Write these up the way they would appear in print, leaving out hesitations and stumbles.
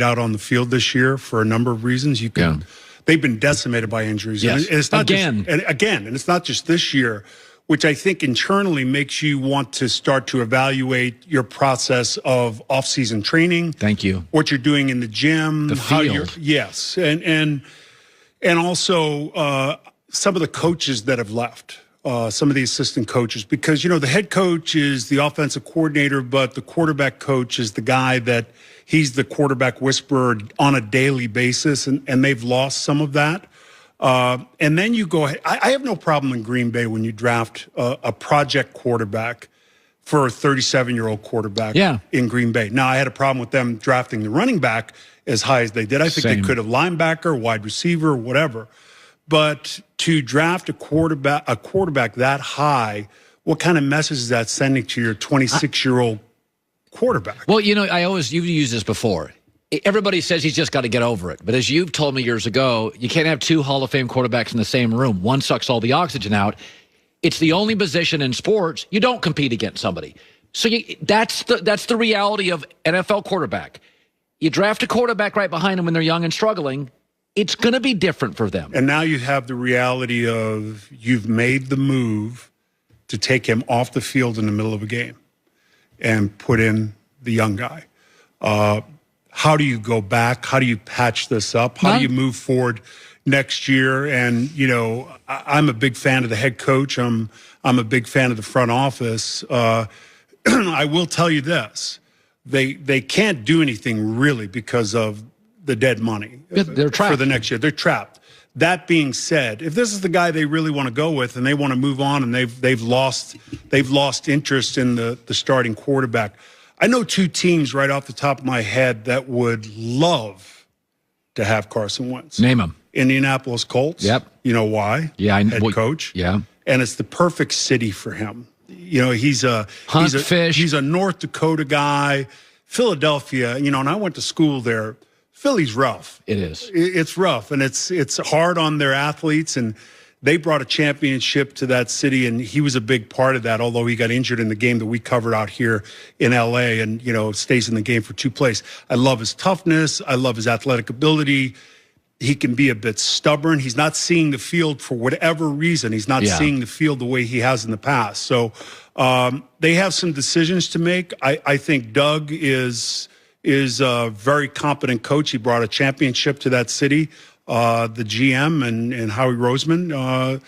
out on the field this year for a number of reasons. They've been decimated by injuries. Yes. And it's not Again, and it's not just this year, which I think internally makes you want to start to evaluate your process of off-season training. Thank you. What you're doing in the gym, the field. Yes, and also some of the coaches that have left. Some of the assistant coaches, because, the head coach is the offensive coordinator, but the quarterback coach is the guy that he's the quarterback whisperer on a daily basis, and they've lost some of that. And then you go ahead. I have no problem in Green Bay when you draft a project quarterback for a 37-year-old quarterback in Green Bay. Now, I had a problem with them drafting the running back as high as they did. I think they could have linebacker, wide receiver, whatever. But to draft a quarterback that high, what kind of message is that sending to your 26-year-old quarterback? Well, you've used this before. Everybody says he's just got to get over it. But as you've told me years ago, you can't have two Hall of Fame quarterbacks in the same room. One sucks all the oxygen out. It's the only position in sports you don't compete against somebody. So that's the reality of NFL quarterback. You draft a quarterback right behind them when they're young and struggling. It's going to be different for them. And now you have the reality of you've made the move to take him off the field in the middle of a game and put in the young guy. How do you go back? How do you patch this up? How do you move forward next year? And, I'm a big fan of the head coach. I'm a big fan of the front office. I will tell you this. They can't do anything really because of the dead money. They're trapped for the next year. They're trapped. That being said, if this is the guy they really want to go with and they want to move on and they've lost interest in the starting quarterback, I know two teams right off the top of my head that would love to have Carson Wentz. Name them. Indianapolis Colts. Yep. You know why? Yeah, head coach. Yeah. And it's the perfect city for him. He's a North Dakota guy. Philadelphia, and I went to school there. Philly's rough. It is. It's rough, and it's hard on their athletes, and they brought a championship to that city, and he was a big part of that, although he got injured in the game that we covered out here in L.A. and, stays in the game for 2 plays. I love his toughness. I love his athletic ability. He can be a bit stubborn. He's not seeing the field for whatever reason. He's not seeing the field the way he has in the past. So they have some decisions to make. I think Doug is a very competent coach. He brought a championship to that city. The GM and Howie Roseman,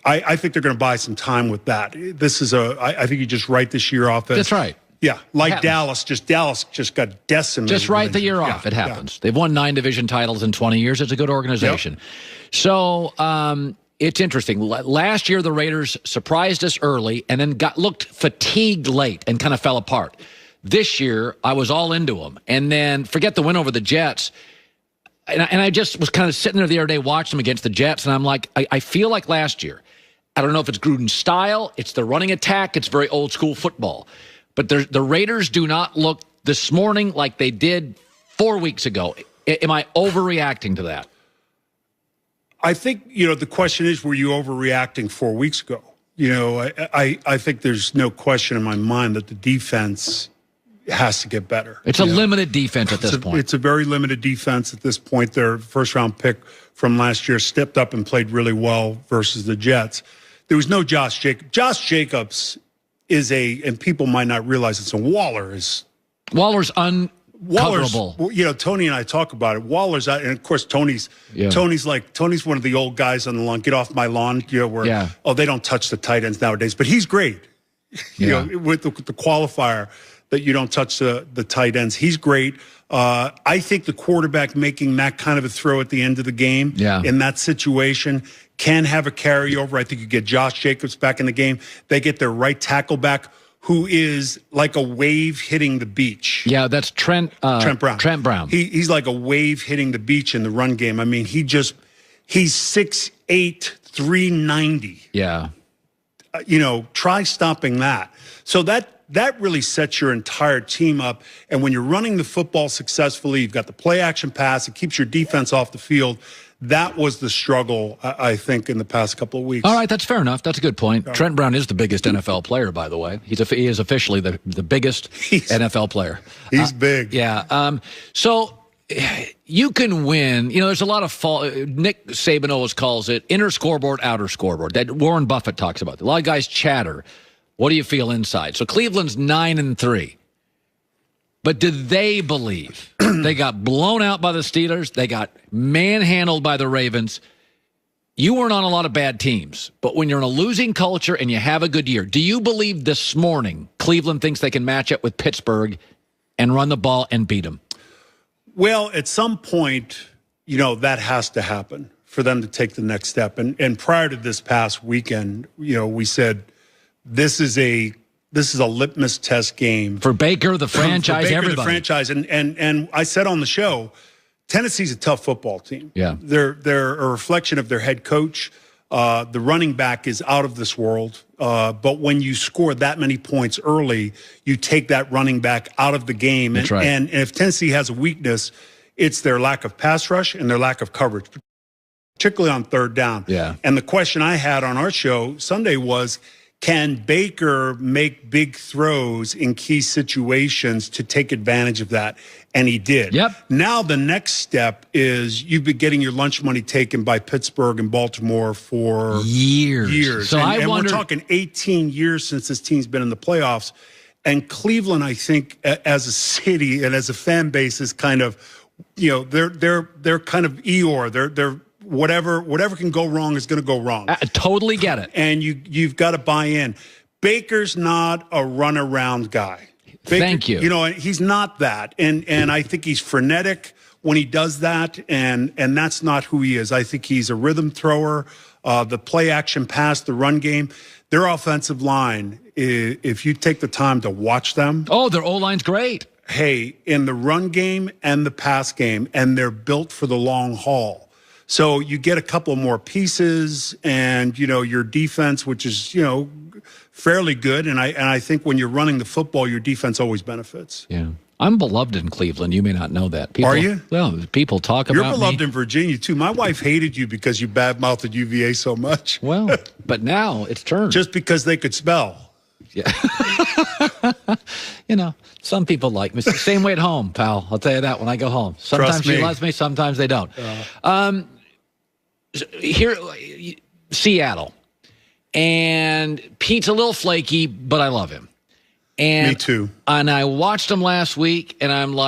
I think they're going to buy some time with that. I think you just write this year off. That's right. Yeah, like Dallas just got decimated. Just write the year off. It happens. Yeah. They've won 9 division titles in 20 years. It's a good organization. Yep. So it's interesting. Last year, the Raiders surprised us early and then looked fatigued late and kind of fell apart. This year, I was all into them. And then forget the win over the Jets. And I just was kind of sitting there the other day watching them against the Jets, and I'm like, I feel like last year. I don't know if it's Gruden's style. It's the running attack. It's very old school football. But the Raiders do not look this morning like they did 4 weeks ago. Am I overreacting to that? I think, the question is, were you overreacting 4 weeks ago? I think there's no question in my mind that the defense has to get better. It's a limited defense at this point. It's a very limited defense at this point. Their first-round pick from last year stepped up and played really well versus the Jets. There was no Josh Jacobs. Josh Jacobs is and people might not realize it's Waller's uncoverable. Tony and I talk about it. Waller's out, and of course Tony's one of the old guys on the lawn. Get off my lawn, they don't touch the tight ends nowadays. But he's great. With the qualifier that you don't touch the tight ends. He's great. I think the quarterback making that kind of a throw at the end of the game in that situation can have a carryover. I think you get Josh Jacobs back in the game. They get their right tackle back, who is like a wave hitting the beach. Yeah, that's Trent Brown. Trent Brown. He's like a wave hitting the beach in the run game. I mean, he's 6'8", 390. Yeah. Try stopping that. So that really sets your entire team up. And when you're running the football successfully, you've got the play action pass. It keeps your defense off the field. that was the struggle, I think, in the past couple of weeks. All right, that's fair enough. That's a good point. Trent Brown is the biggest NFL player, by the way. He is officially the biggest NFL player. He's big. Yeah. So you can win. You know, there's a lot of Nick Saban always calls it inner scoreboard, outer scoreboard. That Warren Buffett talks about. A lot of guys chatter. What do you feel inside? So Cleveland's 9-3. But do they believe? They got blown out by the Steelers. They got manhandled by the Ravens. You weren't on a lot of bad teams. But when you're in a losing culture and you have a good year, do you believe this morning Cleveland thinks they can match up with Pittsburgh and run the ball and beat them? Well, at some point, you know, that has to happen for them to take the next step. And prior to this past weekend, you know, we said this is a litmus test game for Baker, the franchise, for Baker, everybody. The franchise, and I said on the show, Tennessee's a tough football team. Yeah, they're a reflection of their head coach. The running back is out of this world. But when you score that many points early, you take that running back out of the game. That's right. And if Tennessee has a weakness, it's their lack of pass rush and their lack of coverage, particularly on third down. Yeah. And the question I had on our show Sunday was, can Baker make big throws in key situations to take advantage of that? And he did. Yep. Now the next step is you've been getting your lunch money taken by Pittsburgh and Baltimore for years. So and we're talking 18 years since this team's been in the playoffs. And Cleveland, I think, as a city and as a fan base, is kind of, you know, they're kind of Eeyore. They're whatever can go wrong is going to go wrong. I totally get it. And you've got to buy in. Baker's not a runaround guy. Baker, Thank you. You know, he's not that. And I think he's frenetic when he does that, and that's not who he is. I think he's a rhythm thrower, the play action pass, the run game. Their offensive line, if you take the time to watch them. Oh, their O-line's great. Hey, in the run game and the pass game, and they're built for the long haul. So you get a couple more pieces, and, you know, your defense, which is, you know, fairly good. And I think when you're running the football, your defense always benefits. Yeah. I'm beloved in Cleveland. You may not know that. People, are you? Well, people talk about me. You're beloved in Virginia, too. My wife hated you because you badmouthed UVA so much. Well, but now it's turned. Just because they could spell. Yeah. You know, some people like me. It's the same way at home, pal. I'll tell you that when I go home. Sometimes she loves me, sometimes they don't. Here, Seattle. And Pete's a little flaky, but I love him. And me too. And I watched him last week, and I'm like,